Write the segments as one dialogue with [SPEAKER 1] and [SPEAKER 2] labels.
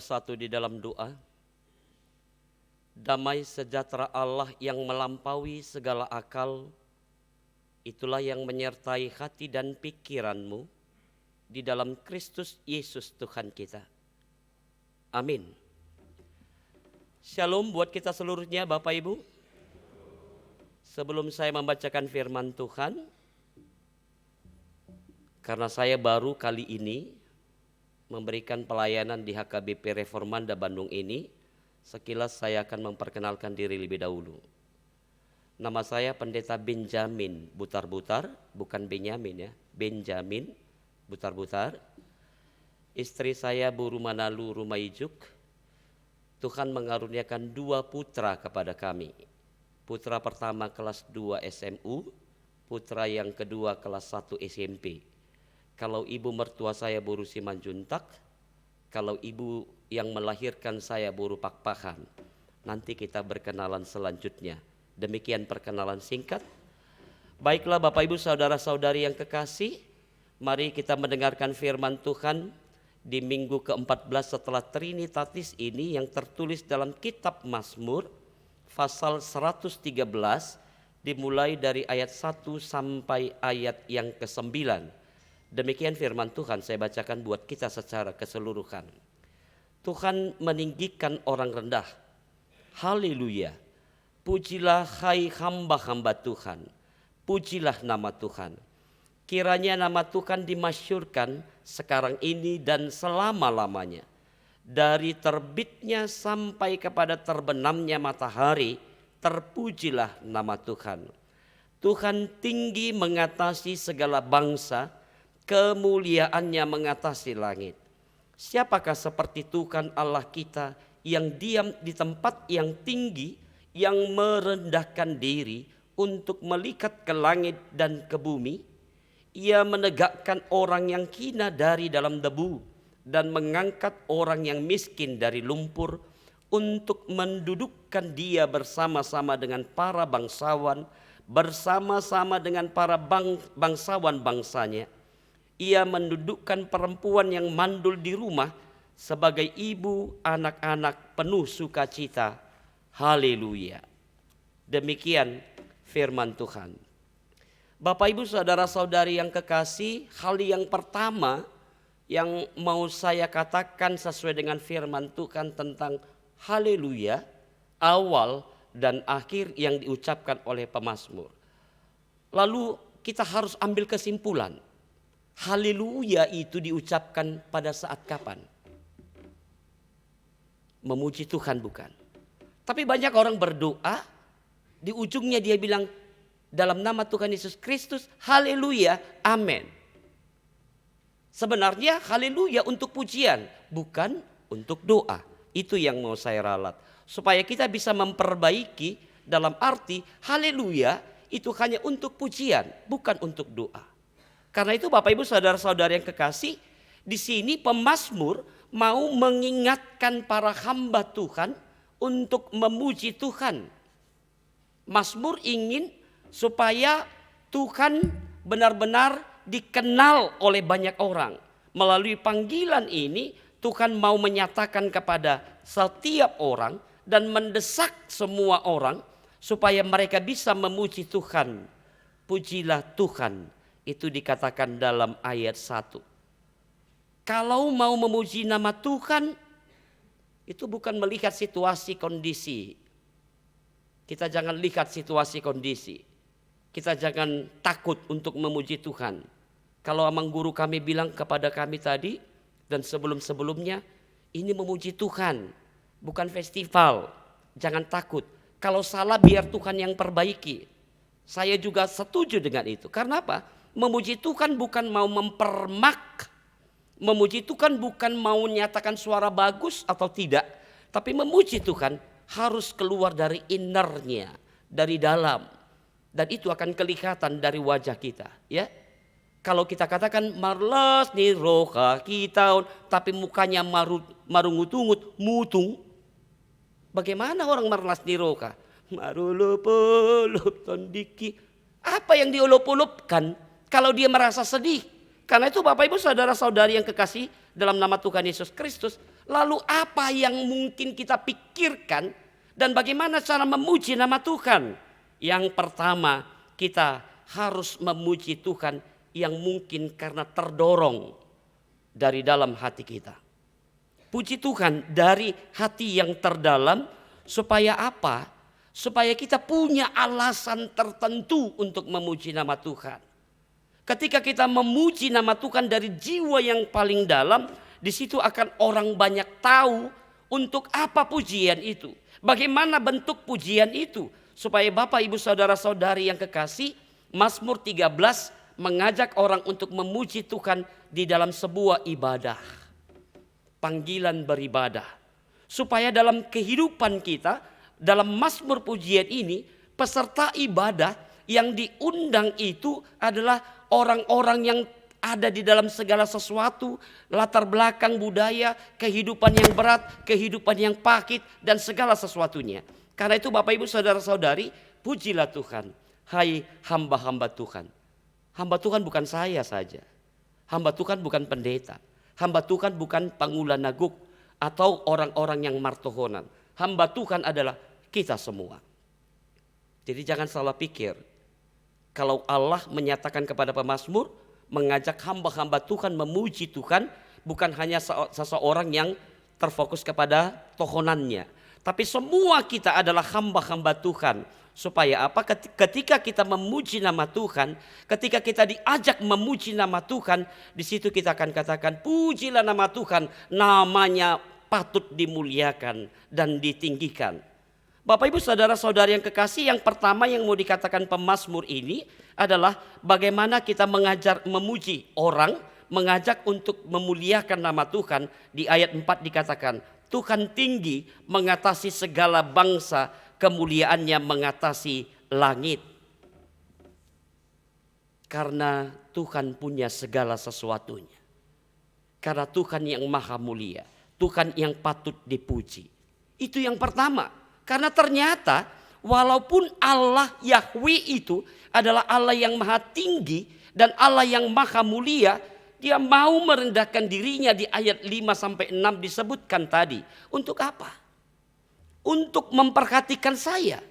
[SPEAKER 1] bersatu di dalam doa. Damai sejahtera Allah yang melampaui segala akal, itulah yang menyertai hati dan pikiranmu di dalam Kristus Yesus Tuhan kita. Amin. Shalom buat kita seluruhnya Bapak Ibu. Sebelum saya membacakan firman Tuhan, karena saya baru kali ini memberikan pelayanan di HKBP Reformanda Bandung ini, sekilas saya akan memperkenalkan diri lebih dahulu. Nama saya Pendeta Benjamin Butar-Butar, bukan Benyamin ya, Benjamin Butar-Butar. Istri saya Bu Rumanalu Rumaijuk. Tuhan mengaruniakan 2 putra kepada kami. Putra pertama kelas 2 SMU, putra yang kedua kelas 1 SMP. Kalau ibu mertua saya Bu Simanjuntak, kalau ibu yang melahirkan saya Bu Pakpahan. Nanti kita berkenalan selanjutnya. Demikian perkenalan singkat. Baiklah Bapak Ibu saudara-saudari yang kekasih, mari kita mendengarkan firman Tuhan di minggu ke-14 setelah Trinitatis ini yang tertulis dalam kitab Mazmur pasal 113 dimulai dari ayat 1 sampai ayat yang ke-9. Demikian firman Tuhan saya bacakan buat kita secara keseluruhan. Tuhan meninggikan orang rendah. Haleluya. Pujilah hai hamba-hamba Tuhan. Pujilah nama Tuhan. Kiranya nama Tuhan dimasyhurkan sekarang ini dan selama-lamanya. Dari terbitnya sampai kepada terbenamnya matahari, terpujilah nama Tuhan. Tuhan tinggi mengatasi segala bangsa, kemuliaannya mengatasi langit. Siapakah seperti Tuhan Allah kita yang diam di tempat yang tinggi, yang merendahkan diri untuk melihat ke langit dan ke bumi? Ia menegakkan orang yang hina dari dalam debu dan mengangkat orang yang miskin dari lumpur untuk mendudukkan dia bersama-sama dengan para bangsawan, bersama-sama dengan para bangsawan bangsanya. Ia mendudukkan perempuan yang mandul di rumah sebagai ibu anak-anak penuh sukacita. Haleluya. Demikian firman Tuhan. Bapak Ibu saudara-saudari yang kekasih, hal yang pertama yang mau saya katakan sesuai dengan firman Tuhan tentang haleluya, awal dan akhir yang diucapkan oleh pemazmur. Lalu kita harus ambil kesimpulan. Haleluya itu diucapkan pada saat kapan? Memuji Tuhan bukan? Tapi banyak orang berdoa, di ujungnya dia bilang dalam nama Tuhan Yesus Kristus, haleluya, amin. Sebenarnya haleluya untuk pujian, bukan untuk doa. Itu yang mau saya ralat. Supaya kita bisa memperbaiki dalam arti haleluya itu hanya untuk pujian, bukan untuk doa. Karena itu Bapak Ibu saudara-saudara yang kekasih, di sini pemazmur mau mengingatkan para hamba Tuhan untuk memuji Tuhan. Mazmur ingin supaya Tuhan benar-benar dikenal oleh banyak orang. Melalui panggilan ini Tuhan mau menyatakan kepada setiap orang dan mendesak semua orang supaya mereka bisa memuji Tuhan. Pujilah Tuhan. Itu dikatakan dalam ayat 1. Kalau mau memuji nama Tuhan, itu bukan melihat situasi kondisi. Kita jangan lihat situasi kondisi. Kita jangan takut untuk memuji Tuhan. Kalau amang guru kami bilang kepada kami tadi dan sebelum-sebelumnya, ini memuji Tuhan, bukan festival. Jangan takut. Kalau salah biar Tuhan yang perbaiki. Saya juga setuju dengan itu. Karena apa? Memuji Tuhan bukan mau mempermak. Memuji Tuhan bukan mau nyatakan suara bagus atau tidak. Tapi memuji Tuhan harus keluar dari innernya, dari dalam. Dan itu akan kelihatan dari wajah kita. Ya, kalau kita katakan marlas ni roha kita, tapi mukanya marungut-ungut, mutung. Bagaimana orang marlas ni roha? Marulup-ulup tondiki. Apa yang diulup-ulupkan? Kalau dia merasa sedih. Karena itu Bapak Ibu saudara-saudari yang kekasih dalam nama Tuhan Yesus Kristus, Lalu apa yang mungkin kita pikirkan dan bagaimana cara memuji nama Tuhan? Yang pertama, kita harus memuji Tuhan yang mungkin karena terdorong dari dalam hati kita. Puji Tuhan dari hati yang terdalam, supaya apa? Supaya kita punya alasan tertentu untuk memuji nama Tuhan. Ketika kita memuji nama Tuhan dari jiwa yang paling dalam, di situ akan orang banyak tahu untuk apa pujian itu. Bagaimana bentuk pujian itu. Supaya Bapak, Ibu, Saudara-saudari yang kekasih, Mazmur 13 mengajak orang untuk memuji Tuhan di dalam sebuah ibadah. Panggilan beribadah. Supaya dalam kehidupan kita, dalam Mazmur pujian ini, peserta ibadah yang diundang itu adalah orang-orang yang ada di dalam segala sesuatu, latar belakang budaya, kehidupan yang berat, kehidupan yang pahit, dan segala sesuatunya. Karena itu Bapak, Ibu, Saudara-saudari, pujilah Tuhan, hai hamba-hamba Tuhan. Hamba Tuhan bukan saya saja. Hamba Tuhan bukan pendeta. Hamba Tuhan bukan Pangulan Naguk atau orang-orang yang martohonan. Hamba Tuhan adalah kita semua. Jadi jangan salah pikir. Kalau Allah menyatakan kepada pemazmur, mengajak hamba-hamba Tuhan memuji Tuhan, bukan hanya seseorang yang terfokus kepada tohonannya, tapi semua kita adalah hamba-hamba Tuhan. Supaya apa? Ketika kita memuji nama Tuhan, ketika kita diajak memuji nama Tuhan, di situ kita akan katakan, pujilah nama Tuhan, namanya patut dimuliakan dan ditinggikan. Bapak, Ibu, Saudara-saudari yang kekasih, yang pertama yang mau dikatakan pemazmur ini adalah bagaimana kita memuji orang, mengajak untuk memuliakan nama Tuhan. Di ayat 4 dikatakan, Tuhan tinggi mengatasi segala bangsa, kemuliaannya mengatasi langit. Karena Tuhan punya segala sesuatunya. Karena Tuhan yang maha mulia, Tuhan yang patut dipuji. Itu yang pertama. Karena ternyata walaupun Allah Yahweh itu adalah Allah yang maha tinggi dan Allah yang maha mulia, dia mau merendahkan dirinya. Di ayat 5-6 disebutkan tadi. Untuk apa? Untuk memperhatikan saya,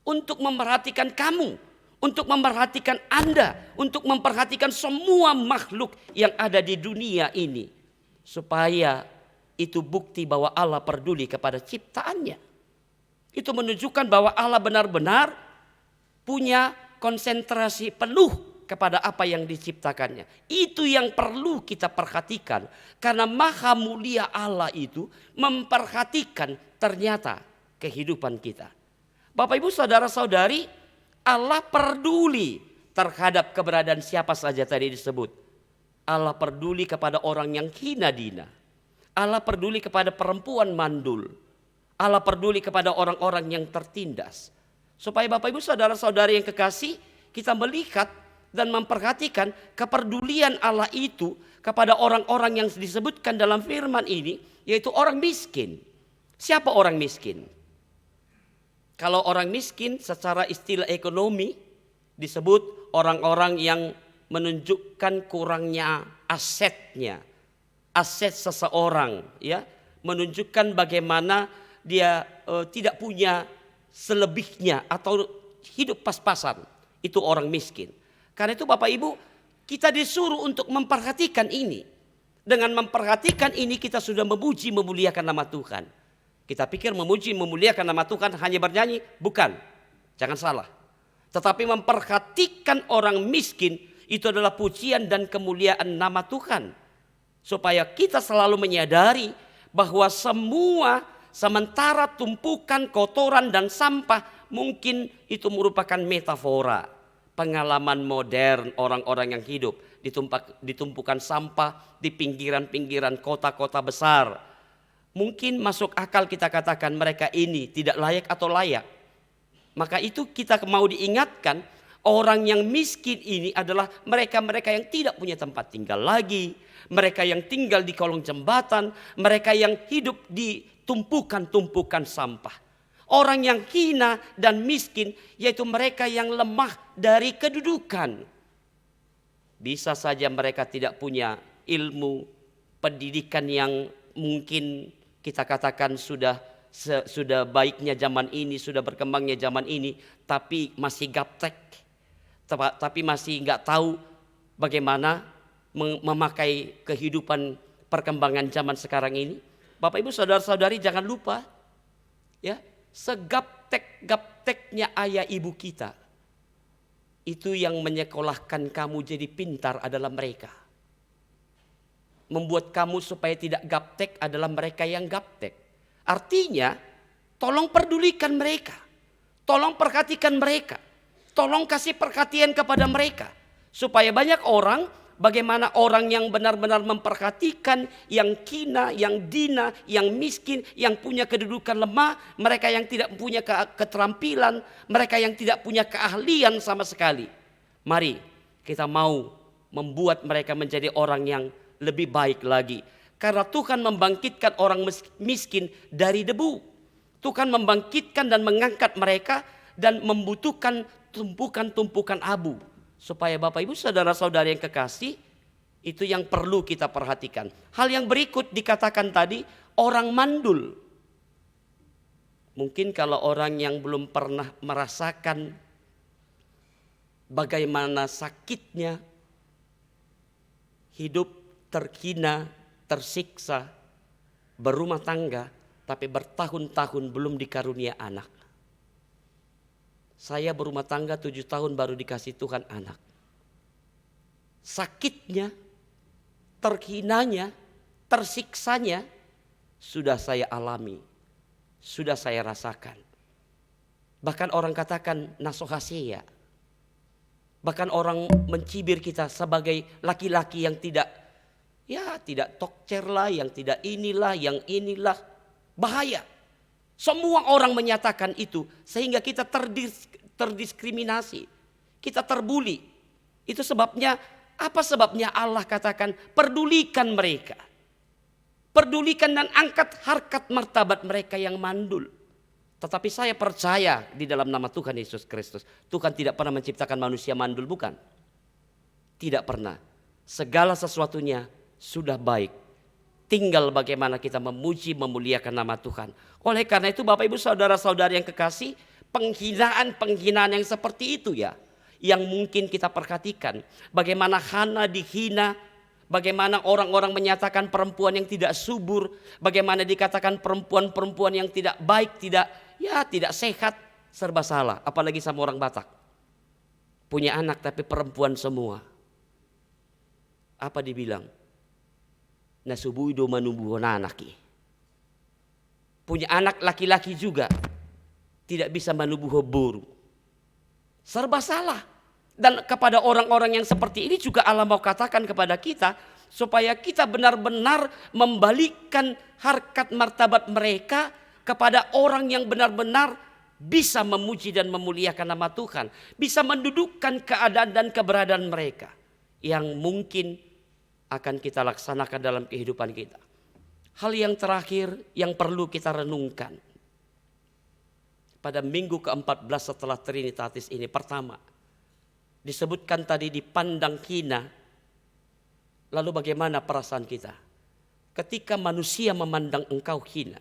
[SPEAKER 1] untuk memperhatikan kamu, untuk memperhatikan Anda, untuk memperhatikan semua makhluk yang ada di dunia ini. Supaya itu bukti bahwa Allah peduli kepada ciptaannya. Itu menunjukkan bahwa Allah benar-benar punya konsentrasi penuh kepada apa yang diciptakannya. Itu yang perlu kita perhatikan. Karena maha mulia Allah itu memperhatikan ternyata kehidupan kita. Bapak, Ibu, Saudara-saudari, Allah peduli terhadap keberadaan siapa saja tadi disebut. Allah peduli kepada orang yang hina dina. Allah peduli kepada perempuan mandul. Allah peduli kepada orang-orang yang tertindas. Supaya Bapak, Ibu, Saudara-saudari yang kekasih, kita melihat dan memperhatikan kepedulian Allah itu kepada orang-orang yang disebutkan dalam firman ini, yaitu orang miskin. Siapa orang miskin? Kalau orang miskin secara istilah ekonomi disebut orang-orang yang menunjukkan kurangnya asetnya. Aset seseorang, ya, menunjukkan bagaimana dia tidak punya selebihnya atau hidup pas-pasan. Itu orang miskin. Karena itu Bapak, Ibu, kita disuruh untuk memperhatikan ini. Dengan memperhatikan ini kita sudah memuji memuliakan nama Tuhan. Kita pikir memuji memuliakan nama Tuhan hanya bernyanyi, bukan. Jangan salah. Tetapi memperhatikan orang miskin itu adalah pujian dan kemuliaan nama Tuhan. Supaya kita selalu menyadari bahwa semua sementara tumpukan kotoran dan sampah mungkin itu merupakan metafora. Pengalaman modern orang-orang yang hidup ditumpukan sampah di pinggiran-pinggiran kota-kota besar. Mungkin masuk akal kita katakan mereka ini tidak layak atau layak. Maka itu kita mau diingatkan, orang yang miskin ini adalah mereka-mereka yang tidak punya tempat tinggal lagi. Mereka yang tinggal di kolong jembatan, mereka yang hidup di tumpukan-tumpukan sampah. Orang yang hina dan miskin yaitu mereka yang lemah dari kedudukan. Bisa saja mereka tidak punya ilmu, pendidikan yang mungkin kita katakan sudah baiknya zaman ini, sudah berkembangnya zaman ini, tapi masih gaptek, tapi masih nggak tahu bagaimana memakai kehidupan perkembangan zaman sekarang ini. Bapak Ibu saudara-saudari, jangan lupa ya, segaptek-gapteknya ayah ibu kita, itu yang menyekolahkan kamu jadi pintar adalah mereka. Membuat kamu supaya tidak gaptek adalah mereka yang gaptek. Artinya, tolong pedulikan mereka. Tolong perhatikan mereka. Tolong kasih perhatian kepada mereka. Supaya banyak orang, bagaimana orang yang benar-benar memperhatikan, yang kina, yang dina, yang miskin, yang punya kedudukan lemah, mereka yang tidak punya keterampilan, mereka yang tidak punya keahlian sama sekali. Mari kita mau membuat mereka menjadi orang yang lebih baik lagi. Karena Tuhan membangkitkan orang miskin dari debu. Tuhan membangkitkan dan mengangkat mereka dan membutuhkan tumpukan-tumpukan abu. Supaya Bapak Ibu saudara-saudari yang kekasih, itu yang perlu kita perhatikan. Hal yang berikut dikatakan tadi, orang mandul. Mungkin kalau orang yang belum pernah merasakan bagaimana sakitnya hidup terhina, tersiksa, berumah tangga, tapi bertahun-tahun belum dikarunia anak. Saya berumah tangga 7 tahun baru dikasih Tuhan anak. Sakitnya, terhinanya, tersiksanya sudah saya alami, sudah saya rasakan. Bahkan orang katakan nasohaseya. Bahkan orang mencibir kita sebagai laki-laki yang tidak tokcer lah, yang tidak inilah, yang inilah. Bahaya. Semua orang menyatakan itu sehingga kita terdiskriminasi. Kita terbuli. Itu sebabnya, apa sebabnya Allah katakan pedulikan mereka. Pedulikan dan angkat harkat martabat mereka yang mandul. Tetapi saya percaya di dalam nama Tuhan Yesus Kristus, Tuhan tidak pernah menciptakan manusia mandul, bukan? Tidak pernah. Segala sesuatunya sudah baik. Tinggal bagaimana kita memuji, memuliakan nama Tuhan. Oleh karena itu Bapak Ibu saudara-saudari yang kekasih, penghinaan yang seperti itu ya, yang mungkin kita perhatikan. Bagaimana Hana dihina, bagaimana orang-orang menyatakan perempuan yang tidak subur, bagaimana dikatakan perempuan-perempuan yang tidak baik, tidak sehat, serba salah. Apalagi sama orang Batak. Punya anak tapi perempuan semua. Apa dibilang? Nasubuido manubuhon anaki. Punya anak laki-laki juga tidak bisa manubuho buru. Serba salah. Dan kepada orang-orang yang seperti ini juga Allah mau katakan kepada kita, supaya kita benar-benar membalikkan harkat martabat mereka kepada orang yang benar-benar bisa memuji dan memuliakan nama Tuhan. Bisa mendudukkan keadaan dan keberadaan mereka yang mungkin akan kita laksanakan dalam kehidupan kita. Hal yang terakhir yang perlu kita renungkan pada minggu ke-14 setelah Trinitatis ini. Pertama, disebutkan tadi dipandang hina. Lalu bagaimana perasaan kita ketika manusia memandang engkau hina?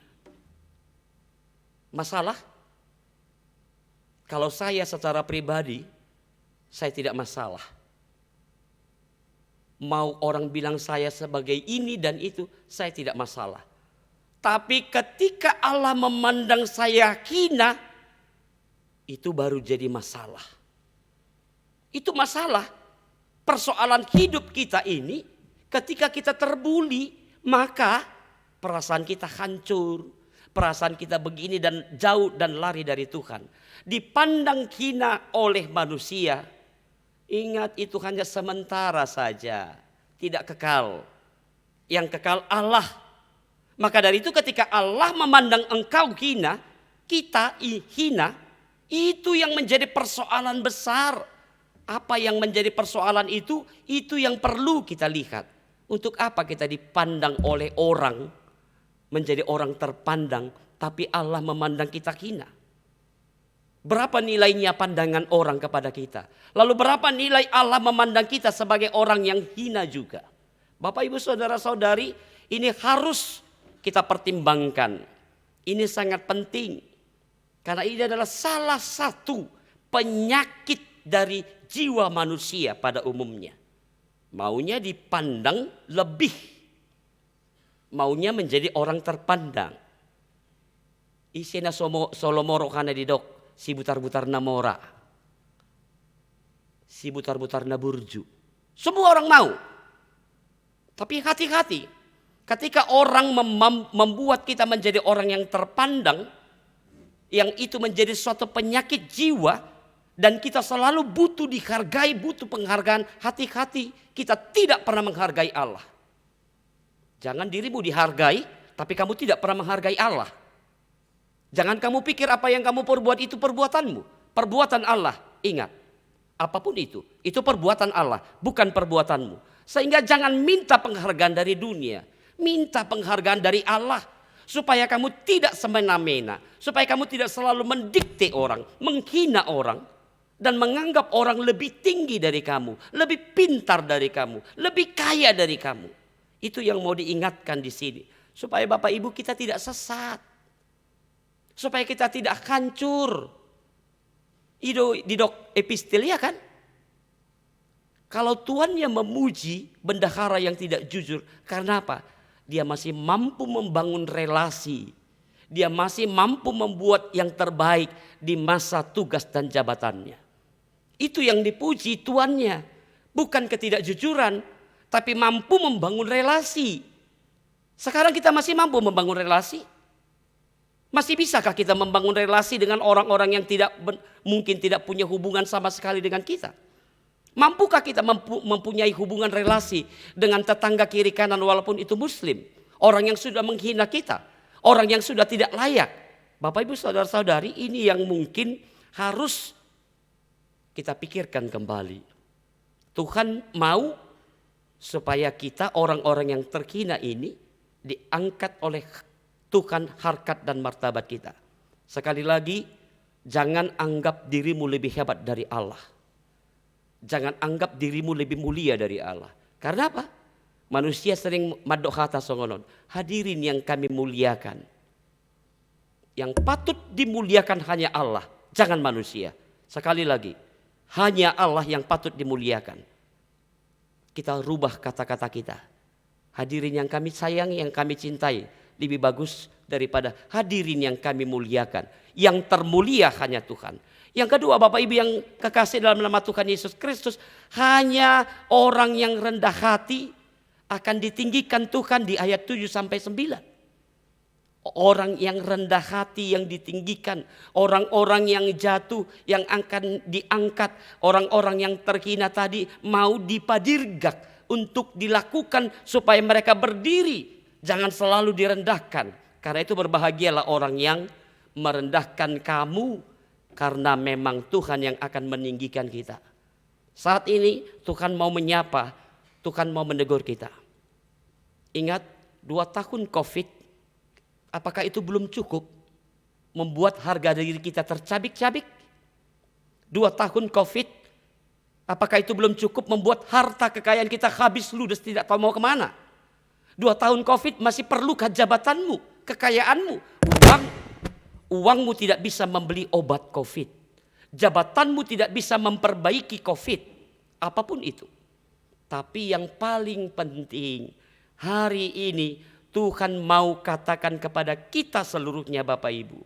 [SPEAKER 1] Masalah? Kalau saya secara pribadi, saya tidak masalah. Mau orang bilang saya sebagai ini dan itu, saya tidak masalah. Tapi ketika Allah memandang saya hina, itu baru jadi masalah. Itu masalah. Persoalan hidup kita ini, ketika kita terbuli, maka perasaan kita hancur. Perasaan kita begini dan jauh dan lari dari Tuhan. Dipandang hina oleh manusia. Ingat, itu hanya sementara saja, tidak kekal. Yang kekal Allah. Maka dari itu ketika Allah memandang engkau hina, kita hina, itu yang menjadi persoalan besar. Apa yang menjadi persoalan itu yang perlu kita lihat. Untuk apa kita dipandang oleh orang, menjadi orang terpandang, tapi Allah memandang kita hina? Berapa nilainya pandangan orang kepada kita? Lalu berapa nilai Allah memandang kita sebagai orang yang hina juga? Bapak Ibu saudara-saudari, ini harus kita pertimbangkan. Ini sangat penting. Karena ini adalah salah satu penyakit dari jiwa manusia pada umumnya. Maunya dipandang lebih. Maunya menjadi orang terpandang. Isena solomoro kana didok, si butar-butar namora. Si butar-butar naburju. Semua orang mau. Tapi hati-hati. Ketika orang membuat kita menjadi orang yang terpandang, yang itu menjadi suatu penyakit jiwa, dan kita selalu butuh dihargai, butuh penghargaan, hati-hati kita tidak pernah menghargai Allah. Jangan dirimu dihargai, tapi kamu tidak pernah menghargai Allah. Jangan kamu pikir apa yang kamu perbuat itu perbuatanmu, perbuatan Allah. Ingat, apapun itu perbuatan Allah, bukan perbuatanmu. Sehingga jangan minta penghargaan dari dunia, minta penghargaan dari Allah. Supaya kamu tidak semena-mena, supaya kamu tidak selalu mendikte orang, menghina orang, dan menganggap orang lebih tinggi dari kamu, lebih pintar dari kamu, lebih kaya dari kamu. Itu yang mau diingatkan di sini. Supaya Bapak Ibu kita tidak sesat. Supaya kita tidak hancur. Didok epistelia kan? Kalau Tuhan yang memuji bendahara yang tidak jujur, karena apa? Dia masih mampu membangun relasi. Dia masih mampu membuat yang terbaik di masa tugas dan jabatannya. Itu yang dipuji tuannya. Bukan ketidakjujuran, tapi mampu membangun relasi. Sekarang kita masih mampu membangun relasi? Masih bisakah kita membangun relasi dengan orang-orang yang mungkin tidak punya hubungan sama sekali dengan kita? Mampukah kita mempunyai hubungan relasi dengan tetangga kiri kanan walaupun itu muslim? Orang yang sudah menghina kita, orang yang sudah tidak layak. Bapak Ibu saudara-saudari, ini yang mungkin harus kita pikirkan kembali. Tuhan mau supaya kita orang-orang yang terhina ini diangkat oleh Tuhan harkat dan martabat kita. Sekali lagi, jangan anggap dirimu lebih hebat dari Allah. Jangan anggap dirimu lebih mulia dari Allah. Karena apa? Manusia sering madok kata songonon. Hadirin yang kami muliakan. Yang patut dimuliakan hanya Allah. Jangan manusia. Sekali lagi. Hanya Allah yang patut dimuliakan. Kita rubah kata-kata kita. Hadirin yang kami sayangi, yang kami cintai. Lebih bagus daripada hadirin yang kami muliakan. Yang termulia hanya Tuhan. Yang kedua, Bapak Ibu yang kekasih dalam nama Tuhan Yesus Kristus, hanya orang yang rendah hati akan ditinggikan Tuhan di ayat 7 sampai 9. Orang yang rendah hati yang ditinggikan, orang-orang yang jatuh yang akan diangkat, orang-orang yang terhina tadi mau dipadirgak untuk dilakukan supaya mereka berdiri, jangan selalu direndahkan. Karena itu berbahagialah orang yang merendahkan kamu. Karena memang Tuhan yang akan meninggikan kita. Saat ini Tuhan mau menyapa, Tuhan mau menegur kita. Ingat 2 tahun COVID, apakah itu belum cukup membuat harga diri kita tercabik-cabik? 2 tahun COVID, apakah itu belum cukup membuat harta kekayaan kita habis ludes tidak tahu mau kemana? 2 tahun COVID masih perlukah jabatanmu, kekayaanmu, Uangmu tidak bisa membeli obat COVID. Jabatanmu tidak bisa memperbaiki COVID. Apapun itu. Tapi yang paling penting, hari ini Tuhan mau katakan kepada kita seluruhnya Bapak Ibu.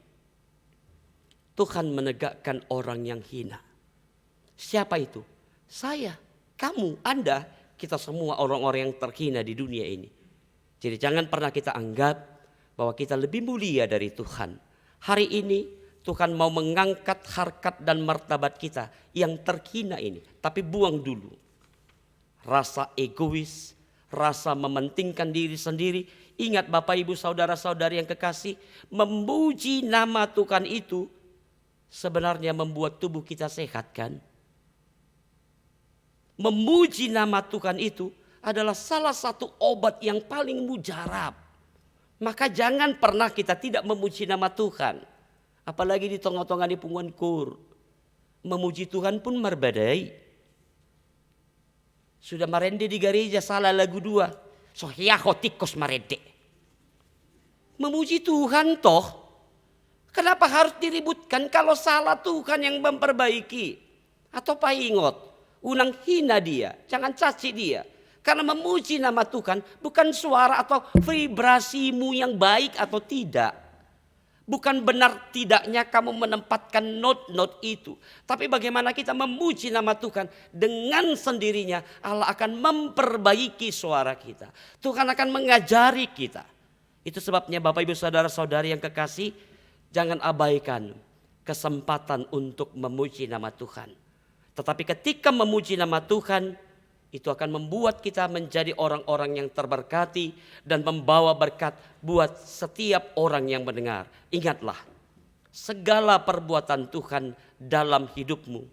[SPEAKER 1] Tuhan menegakkan orang yang hina. Siapa itu? Saya, kamu, Anda, kita semua orang-orang yang terhina di dunia ini. Jadi jangan pernah kita anggap bahwa kita lebih mulia dari Tuhan. Hari ini Tuhan mau mengangkat harkat dan martabat kita yang terhina ini. Tapi buang dulu rasa egois, rasa mementingkan diri sendiri. Ingat Bapak Ibu saudara-saudari yang kekasih, memuji nama Tuhan itu sebenarnya membuat tubuh kita sehat kan? Memuji nama Tuhan itu adalah salah satu obat yang paling mujarab. Maka jangan pernah kita tidak memuji nama Tuhan. Apalagi di tengah-tengah di punguan kur. Memuji Tuhan pun merbadai. Sudah marende di gereja salah lagu 2. Sohya hotikos marende. Memuji Tuhan toh. Kenapa harus diributkan kalau salah Tuhan yang memperbaiki? Atau paingot, unang hina dia, jangan caci dia. Karena memuji nama Tuhan bukan suara atau vibrasimu yang baik atau tidak. Bukan benar tidaknya kamu menempatkan not itu. Tapi bagaimana kita memuji nama Tuhan. Dengan sendirinya Allah akan memperbaiki suara kita. Tuhan akan mengajari kita. Itu sebabnya Bapak Ibu Saudara-saudari yang kekasih, jangan abaikan kesempatan untuk memuji nama Tuhan. Tetapi ketika memuji nama Tuhan, itu akan membuat kita menjadi orang-orang yang terberkati dan membawa berkat buat setiap orang yang mendengar. Ingatlah, segala perbuatan Tuhan dalam hidupmu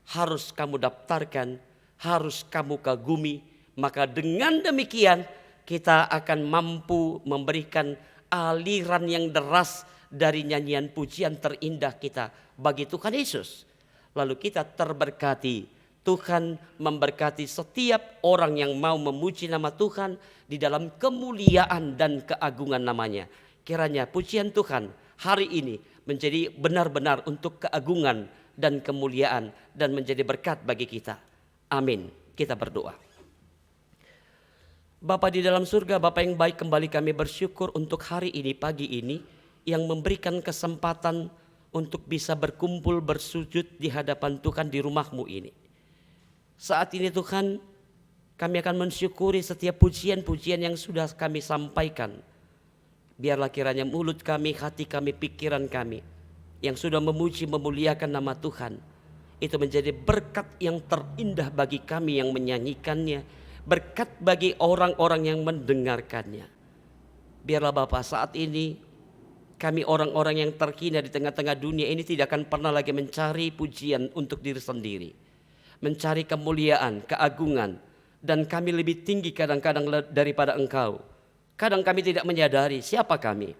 [SPEAKER 1] harus kamu daftarkan, harus kamu kagumi. Maka dengan demikian kita akan mampu memberikan aliran yang deras dari nyanyian pujian terindah kita bagi Tuhan Yesus. Lalu kita terberkati. Tuhan memberkati setiap orang yang mau memuji nama Tuhan di dalam kemuliaan dan keagungan namanya. Kiranya pujian Tuhan hari ini menjadi benar-benar untuk keagungan dan kemuliaan dan menjadi berkat bagi kita. Amin. Kita berdoa. Bapa di dalam surga, Bapa yang baik, kembali kami bersyukur untuk hari ini, pagi ini, yang memberikan kesempatan untuk bisa berkumpul bersujud di hadapan Tuhan di rumah-Mu ini. Saat ini Tuhan, kami akan mensyukuri setiap pujian-pujian yang sudah kami sampaikan. Biarlah kiranya mulut kami, hati kami, pikiran kami yang sudah memuji memuliakan nama Tuhan, itu menjadi berkat yang terindah bagi kami yang menyanyikannya, berkat bagi orang-orang yang mendengarkannya. Biarlah Bapa, saat ini kami orang-orang yang terhina di tengah-tengah dunia ini tidak akan pernah lagi mencari pujian untuk diri sendiri, mencari kemuliaan, keagungan, dan kami lebih tinggi kadang-kadang daripada Engkau. Kadang kami tidak menyadari siapa kami.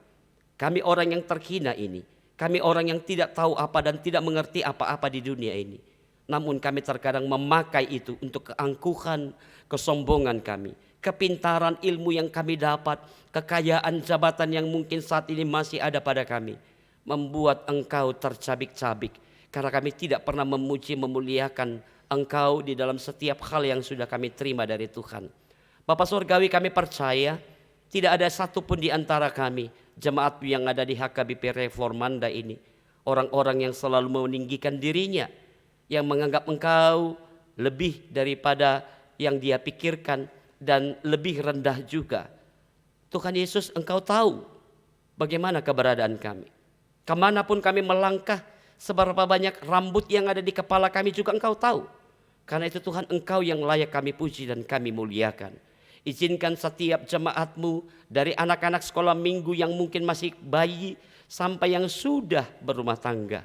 [SPEAKER 1] Kami orang yang terhina ini. Kami orang yang tidak tahu apa dan tidak mengerti apa-apa di dunia ini. Namun kami terkadang memakai itu untuk keangkuhan, kesombongan kami, kepintaran ilmu yang kami dapat, kekayaan jabatan yang mungkin saat ini masih ada pada kami, membuat Engkau tercabik-cabik. Karena kami tidak pernah memuji memuliakan Engkau di dalam setiap hal yang sudah kami terima dari Tuhan. Bapa Surgawi, kami percaya tidak ada satupun di antara kami, jemaat yang ada di HKBP Reformanda ini, orang-orang yang selalu meninggikan dirinya, yang menganggap Engkau lebih daripada yang dia pikirkan dan lebih rendah juga. Tuhan Yesus, Engkau tahu bagaimana keberadaan kami. Kemanapun kami melangkah, seberapa banyak rambut yang ada di kepala kami juga Engkau tahu. Karena itu Tuhan, Engkau yang layak kami puji dan kami muliakan. Izinkan setiap jemaat-Mu, dari anak-anak sekolah minggu yang mungkin masih bayi sampai yang sudah berumah tangga,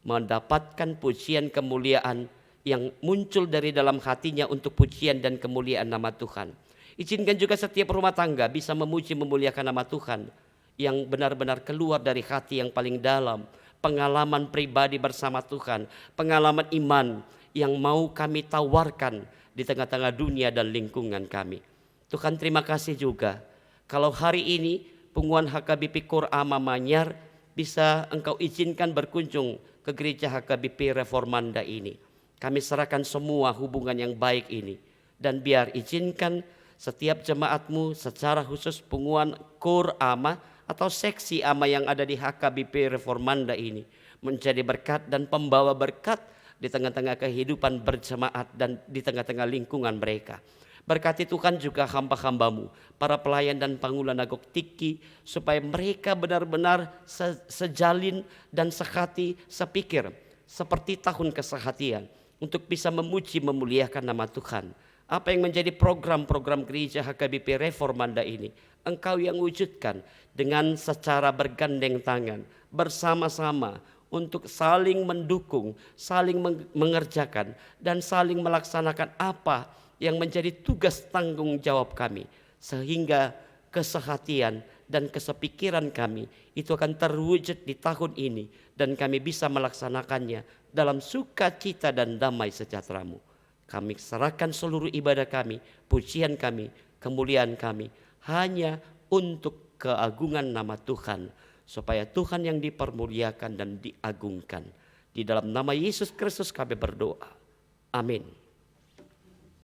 [SPEAKER 1] mendapatkan pujian kemuliaan yang muncul dari dalam hatinya untuk pujian dan kemuliaan nama Tuhan. Izinkan juga setiap rumah tangga bisa memuji memuliakan nama Tuhan yang benar-benar keluar dari hati yang paling dalam, pengalaman pribadi bersama Tuhan, pengalaman iman yang mau kami tawarkan di tengah-tengah dunia dan lingkungan kami. Tuhan, terima kasih juga kalau hari ini pengumuman HKBP Kurama Manyar bisa Engkau izinkan berkunjung ke gereja HKBP Reformanda ini. Kami serahkan semua hubungan yang baik ini, dan biar izinkan setiap jemaat-Mu secara khusus pengumuman Kurama atau seksi ama yang ada di HKBP Reformanda ini menjadi berkat dan pembawa berkat di tengah-tengah kehidupan berjemaat dan di tengah-tengah lingkungan mereka. Berkati Tuhan juga hamba-hamba-Mu, para pelayan dan pangulan Agok Tiki, supaya mereka benar-benar sejalin dan sehati, sepikir seperti tahun kesehatian untuk bisa memuji memuliakan nama Tuhan. Apa yang menjadi program-program gereja HKBP Reformanda ini, Engkau yang wujudkan dengan secara bergandeng tangan, bersama-sama, untuk saling mendukung, saling mengerjakan, dan saling melaksanakan apa yang menjadi tugas tanggung jawab kami. Sehingga kesehatian dan kesepikiran kami itu akan terwujud di tahun ini, dan kami bisa melaksanakannya dalam sukacita dan damai sejahtera-Mu. Kami serahkan seluruh ibadah kami, pujian kami, kemuliaan kami hanya untuk keagungan nama Tuhan, supaya Tuhan yang dipermuliakan dan diagungkan. Di dalam nama Yesus Kristus kami berdoa. Amin.